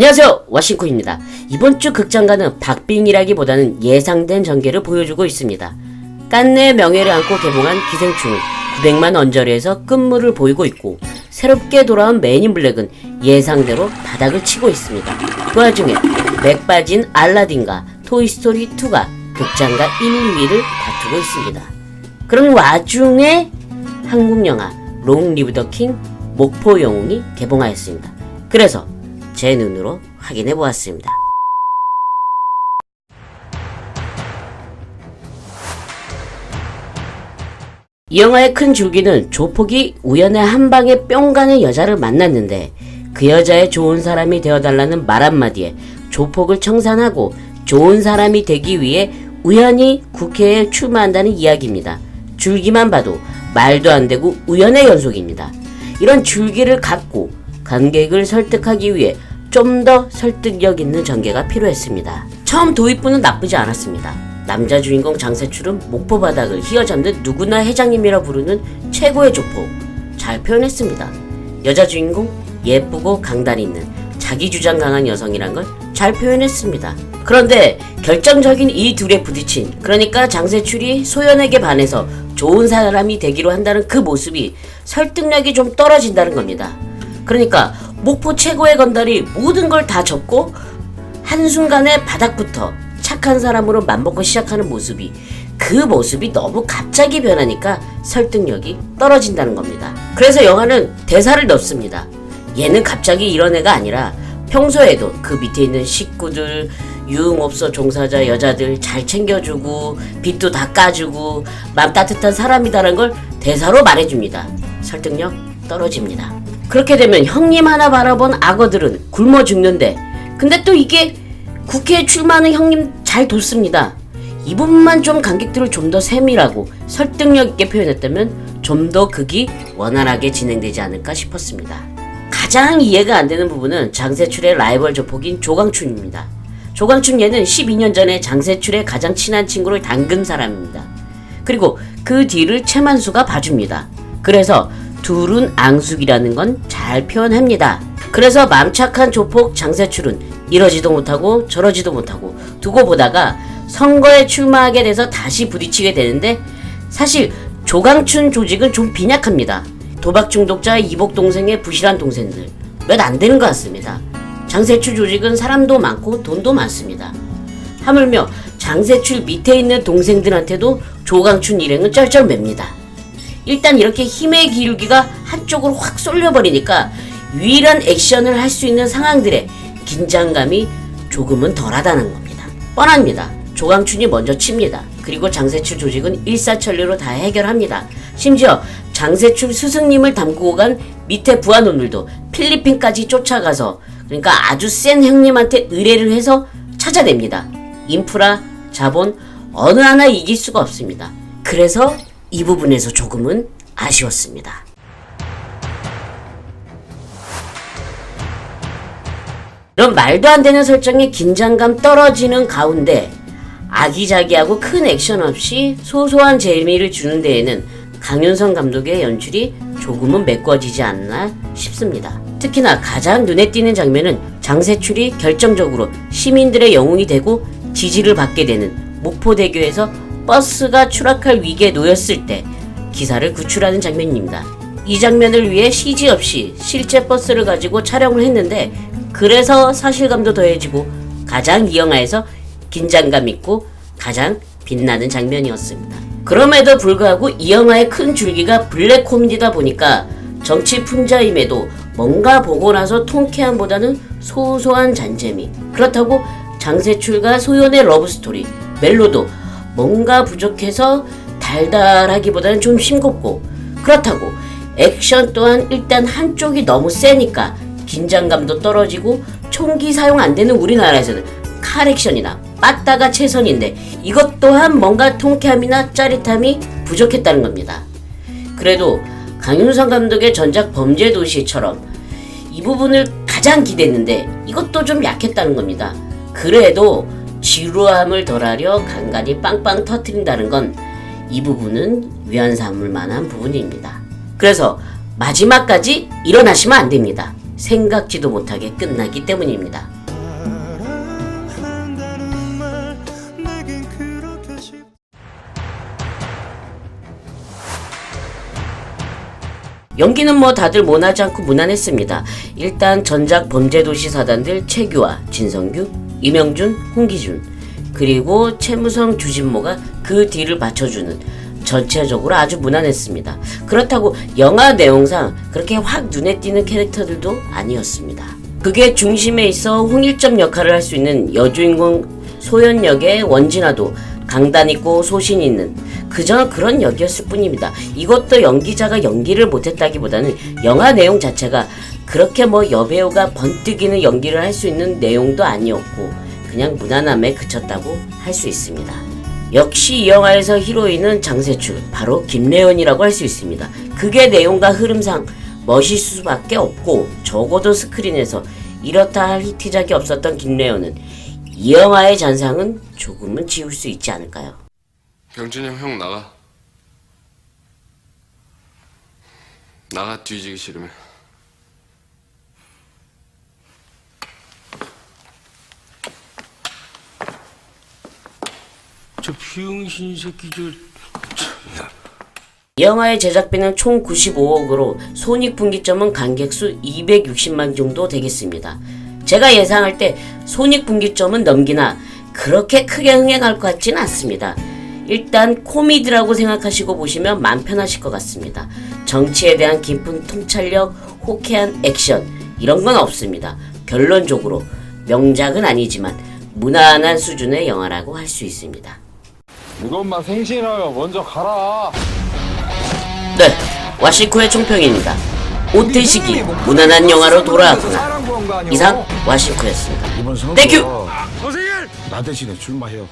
안녕하세요, 와싱코입니다. 이번 주 극장가는 박빙이라기보다는 예상된 전개를 보여주고 있습니다. 깐네의 명예를 안고 개봉한 기생충은 900만 언저리에서 끝물을 보이고 있고, 새롭게 돌아온 맨인 블랙은 예상대로 바닥을 치고 있습니다. 그 와중에 맥 빠진 알라딘과 토이스토리2가 극장가 1, 2위를 다투고 있습니다. 그런 와중에 한국 영화 롱 리브 더 킹 목포 영웅이 개봉하였습니다. 그래서 제 눈으로 확인해 보았습니다. 이 영화의 큰 줄기는 조폭이 우연히 한 방에 뿅 가는 여자를 만났는데 그 여자의 좋은 사람이 되어달라는 말 한마디에 조폭을 청산하고 좋은 사람이 되기 위해 우연히 국회에 출마한다는 이야기입니다. 줄기만 봐도 말도 안 되고 우연의 연속입니다. 이런 줄기를 갖고 관객을 설득하기 위해 좀 더 설득력 있는 전개가 필요했습니다. 처음 도입부는 나쁘지 않았습니다. 남자 주인공 장세출은 목포 바닥을 휘어잡는 누구나 회장님이라 부르는 최고의 조폭, 잘 표현했습니다. 여자 주인공 예쁘고 강단 있는 자기 주장 강한 여성이란 걸 잘 표현했습니다. 그런데 결정적인 이 둘의 부딪힌, 그러니까 장세출이 소연에게 반해서 좋은 사람이 되기로 한다는 그 모습이 설득력이 좀 떨어진다는 겁니다. 그러니까 목포 최고의 건달이 모든 걸 다 접고 한순간에 바닥부터 착한 사람으로 맘먹고 시작하는 모습이, 그 모습이 너무 갑자기 변하니까 설득력이 떨어진다는 겁니다. 그래서 영화는 대사를 넣습니다. 얘는 갑자기 이런 애가 아니라 평소에도 그 밑에 있는 식구들, 유흥업소 종사자 여자들 잘 챙겨주고 빚도 다 까주고 맘 따뜻한 사람이다라는 걸 대사로 말해줍니다. 설득력 떨어집니다. 그렇게 되면 형님 하나 바라본 악어들은 굶어 죽는데, 근데 또 이게 국회에 출마하는 형님 잘 돕습니다. 이 부분만 좀 관객들을 좀 더 세밀하고 설득력 있게 표현했다면 좀 더 극이 원활하게 진행되지 않을까 싶었습니다. 가장 이해가 안 되는 부분은 장세출의 라이벌 조폭인 조광춘입니다. 조광춘 얘는 12년 전에 장세출의 가장 친한 친구를 담근 사람입니다. 그리고 그 뒤를 최만수가 봐줍니다. 그래서 둘은 앙숙이라는 건 잘 표현합니다. 그래서 맘착한 조폭 장세출은 이러지도 못하고 저러지도 못하고 두고 보다가 선거에 출마하게 돼서 다시 부딪히게 되는데, 사실 조광춘 조직은 좀 빈약합니다. 도박 중독자 이복 동생의 부실한 동생들 몇 안 되는 것 같습니다. 장세출 조직은 사람도 많고 돈도 많습니다. 하물며 장세출 밑에 있는 동생들한테도 조광춘 일행은 쩔쩔맵니다. 일단 이렇게 힘의 기울기가 한쪽으로 확 쏠려버리니까 유일한 액션을 할 수 있는 상황들의 긴장감이 조금은 덜하다는 겁니다. 뻔합니다. 조광춘이 먼저 칩니다. 그리고 장세출 조직은 일사천리로 다 해결합니다. 심지어 장세출 스승님을 담그고 간 밑에 부하놈들도 필리핀까지 쫓아가서, 그러니까 아주 센 형님한테 의뢰를 해서 찾아냅니다. 인프라, 자본 어느 하나 이길 수가 없습니다. 그래서 이 부분에서 조금은 아쉬웠습니다. 이런 말도 안 되는 설정에 긴장감 떨어지는 가운데 아기자기하고 큰 액션 없이 소소한 재미를 주는 데에는 강윤성 감독의 연출이 조금은 메꿔지지 않나 싶습니다. 특히나 가장 눈에 띄는 장면은 장세출이 결정적으로 시민들의 영웅이 되고 지지를 받게 되는 목포대교에서 버스가 추락할 위기에 놓였을 때 기사를 구출하는 장면입니다. 이 장면을 위해 CG 없이 실제 버스를 가지고 촬영을 했는데, 그래서 사실감도 더해지고 가장 이 영화에서 긴장감 있고 가장 빛나는 장면이었습니다. 그럼에도 불구하고 이 영화의 큰 줄기가 블랙 코미디다 보니까 정치 풍자임에도 뭔가 보고 나서 통쾌함보다는 소소한 잔재미, 그렇다고 장세출과 소연의 러브스토리, 멜로도 뭔가 부족해서 달달하기보다는 좀 싱겁고, 그렇다고 액션 또한 일단 한쪽이 너무 세니까 긴장감도 떨어지고, 총기 사용 안 되는 우리나라에서는 칼 액션이나 빠따가 최선인데 이것 또한 뭔가 통쾌함이나 짜릿함이 부족했다는 겁니다. 그래도 강윤성 감독의 전작 범죄도시처럼 이 부분을 가장 기대했는데 이것도 좀 약했다는 겁니다. 그래도 지루함을 덜하려 간간히 빵빵 터트린다는 건 이 부분은 위안 삼을 만한 부분입니다. 그래서 마지막까지 일어나시면 안 됩니다. 생각지도 못하게 끝나기 때문입니다. 연기는 뭐 다들 모나지 않고 무난했습니다. 일단 전작 범죄도시 사단들 최규하, 진성규, 이명준, 홍기준, 그리고 최무성, 주진모가 그 뒤를 받쳐주는 전체적으로 아주 무난했습니다. 그렇다고 영화 내용상 그렇게 확 눈에 띄는 캐릭터들도 아니었습니다. 그게 중심에 있어 홍일점 역할을 할 수 있는 여주인공 소연 역의 원진아도 강단 있고 소신 있는 그저 그런 역이었을 뿐입니다. 이것도 연기자가 연기를 못했다기보다는 영화 내용 자체가 그렇게 뭐 여배우가 번뜩이는 연기를 할 수 있는 내용도 아니었고 그냥 무난함에 그쳤다고 할 수 있습니다. 역시 이 영화에서 히로인은 장세출, 바로 김래연이라고 할 수 있습니다. 그게 내용과 흐름상 멋있을 수밖에 없고 적어도 스크린에서 이렇다 할 히트작이 없었던 김래연은 이 영화의 잔상은 조금은 지울 수 있지 않을까요? 병준이 형 나가. 나가 뒤지기 싫으면. 저 병신 새끼 이 영화의 제작비는 총 95억으로 손익분기점은 관객수 260만 정도 되겠습니다. 제가 예상할 때 손익분기점은 넘기나 그렇게 크게 흥행할 것 같지는 않습니다. 일단 코미디라고 생각하시고 보시면 맘 편하실 것 같습니다. 정치에 대한 깊은 통찰력, 호쾌한 액션 이런 건 없습니다. 결론적으로 명작은 아니지만 무난한 수준의 영화라고 할 수 있습니다. 이것만 생신하면 먼저 가라. 네, 와시쿠의 총평입니다. 오태식이 무난한 영화로 돌아왔구나. 이상 와시쿠였습니다. 이번 선거 땡큐! 나 대신에 출마해요.